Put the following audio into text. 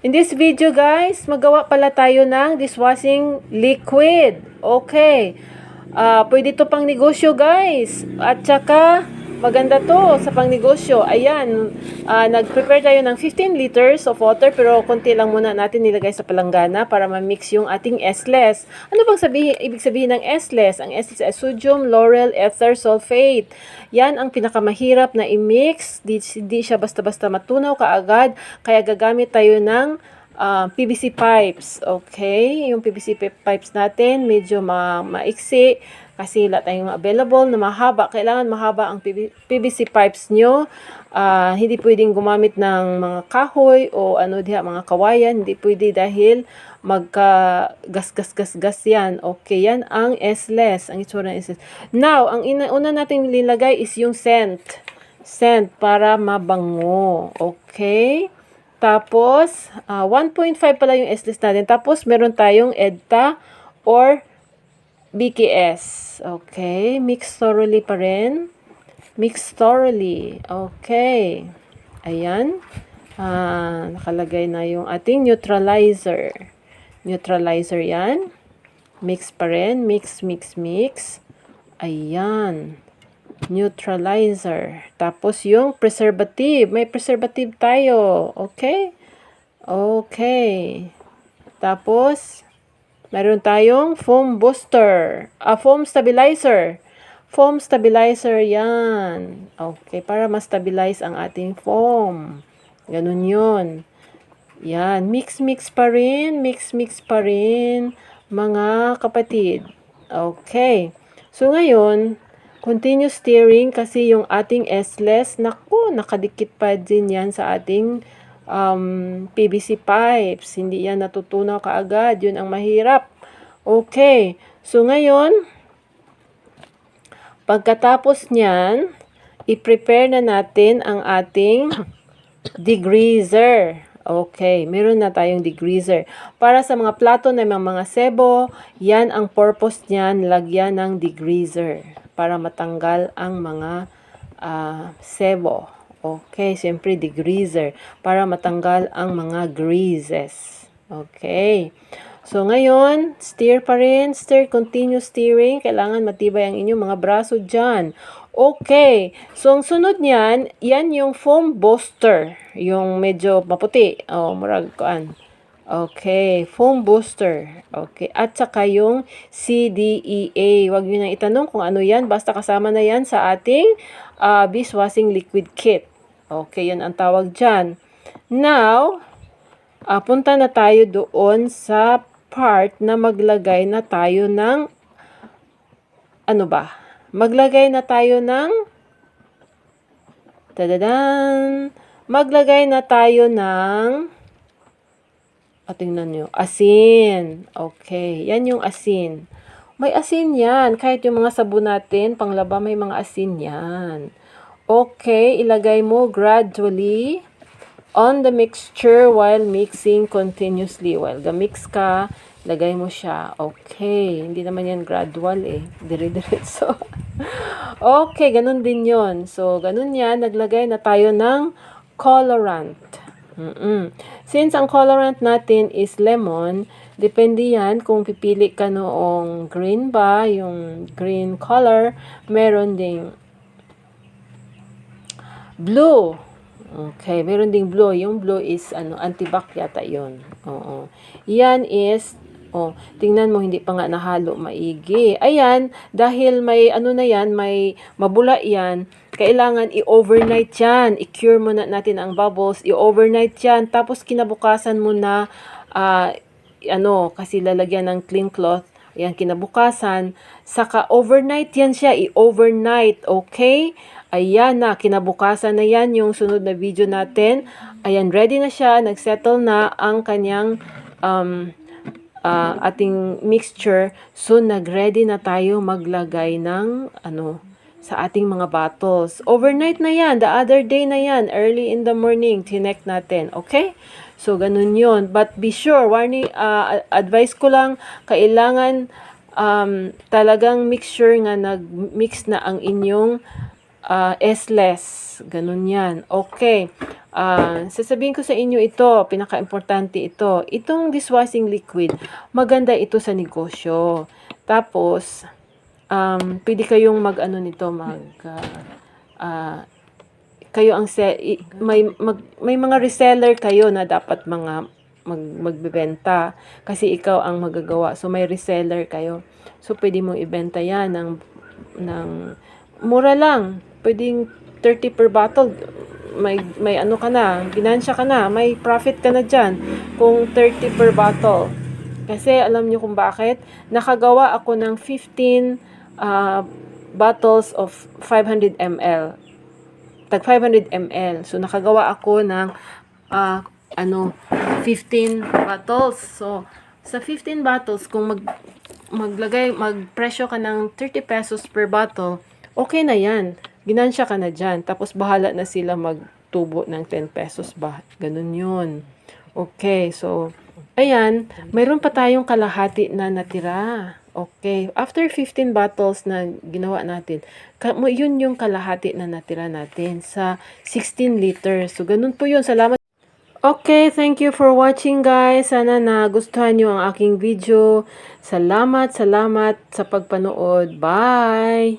In this video guys, magawa pala tayo ng dishwashing liquid. Okay. Pwede to pang negosyo guys. At saka maganda to sa pang negosyo. Ayan, nag-prepare tayo ng 15 liters of water pero konti lang muna natin nilagay sa palanggana para ma-mix yung ating S-less. Ano bang ibig sabihin ng S-less? Ang S-less ay sodium lauryl ether sulfate. Yan ang pinakamahirap na i-mix. Di siya basta-basta matunaw kaagad. Kaya gagamit tayo ng PVC pipes. Okay? Yung PVC pipes natin medyo maiksi kasi wala tayong available na mahaba. Kailangan mahaba ang PVC pipes nyo. Hindi pwedeng gumamit ng mga kahoy o ano diha, mga kawayan. Hindi pwede dahil magka-gas yan. Okay, yan ang S-less. Ang itsura ng S-less. Now, ang una natin nilagay is yung scent. Scent para mabango. Okay? Tapos, 1.5 pala yung S-less natin. Tapos, meron tayong EDTA or BKS. Okay? Mix thoroughly pa rin. Mix thoroughly. Okay. Ayan. Nakalagay na yung ating neutralizer. Neutralizer yan. Mix pa rin. Mix, mix, mix. Ayan. Neutralizer. Tapos yung preservative. May preservative tayo. Okay? Okay. Tapos, meron tayong foam booster. Foam stabilizer. Foam stabilizer yan. Okay, para ma-stabilize ang ating foam. Ganun yun. Yan, mix-mix pa rin, mix-mix pa rin, mga kapatid. Okay. So, ngayon, continue stirring kasi yung ating S-less, naku, nakadikit pa din yan sa ating PVC pipes. Hindi yan natutunaw kaagad. Yun ang mahirap. Okay. So, ngayon, pagkatapos niyan, i-prepare na natin ang ating degreaser. Okay, meron na tayong degreaser. Para sa mga plato na may mga sebo, yan ang purpose niyan, lagyan ng degreaser para matanggal ang mga sebo. Okay, siyempre degreaser para matanggal ang mga greases. Okay. So ngayon, stir pa rin, stir, continue stirring. Kailangan matibay ang inyong mga braso dyan. Okay. So, ang sunod niyan, yan yung foam booster. Yung medyo maputi. Murag koan. Okay. Foam booster. Okay. At saka yung CDEA. Huwag nyo nang itanong kung ano yan. Basta kasama na yan sa ating dishwashing liquid kit. Okay. Yan ang tawag dyan. Now, punta na tayo doon sa part na maglagay na tayo ng ano ba? Maglagay na tayo ng tadadan! Maglagay na tayo ng tingnan nyo, asin. Okay, yan yung asin. May asin yan. Kahit yung mga sabon natin, panglaba, may mga asin yan. Okay, ilagay mo gradually on the mixture while mixing continuously. While mix ka, lagay mo siya. Okay. Hindi naman yan gradual eh. Dire-diretso. Okay. Ganun din yon. So, ganun yan. Naglagay na tayo ng colorant. Since ang colorant natin is lemon, depende yan kung pipili ka noong green ba, yung green color, meron ding blue. Okay, meron ding blue. Yung blue is antibac yata 'yon. Oo. Yan is tingnan mo hindi pa nga nahalo maigi. Ayan, dahil may na yan, may mabula yan, kailangan i-overnight yan. I-cure muna natin ang bubbles, i-overnight yan. Tapos kinabukasan mo na kasi lalagyan ng clean cloth. Ayan, kinabukasan, saka overnight yan siya, i-overnight, okay? Ayan na, kinabukasan na yan yung sunod na video natin. Ayan, ready na siya, nagsettle na ang kanyang ating mixture. So, nag-ready na tayo maglagay ng sa ating mga bottles. Overnight na yan, the other day na yan, early in the morning, tinek natin, okay? So, ganun yun. But be sure, warning, advice ko lang, kailangan talagang make sure nga nag-mix na ang inyong S-less. Ganun yan. Okay. Sasabihin ko sa inyo ito, pinaka-importante ito. Itong dishwashing liquid, maganda ito sa negosyo. Tapos, pwede kayong mag-ano nito, kayo ang may mga reseller kayo na dapat magbebenta kasi ikaw ang magagawa. So may reseller kayo. So pwede mo ibenta 'yan ng mura lang. Pwedeng 30 per bottle. May ano ka na, ginansya ka na, may profit ka na diyan kung 30 per bottle. Kasi alam niyo kung bakit? Nakagawa ako ng 15 bottles of 500 ml. Tag 500 ml. So, nakagawa ako ng 15 bottles. So, sa 15 bottles, kung magpresyo ka ng 30 pesos per bottle, okay na yan. Ginansya ka na dyan. Tapos, bahala na sila magtubo ng 10 pesos ba. Ganun yun. Okay, so, ayan, mayroon pa tayong kalahati na natira. Okay, after 15 bottles na ginawa natin, yun yung kalahati na natira natin sa 16 liters. So, ganun po yun. Salamat. Okay, thank you for watching guys. Sana nagustuhan nyo ang aking video. Salamat sa pagpanood. Bye!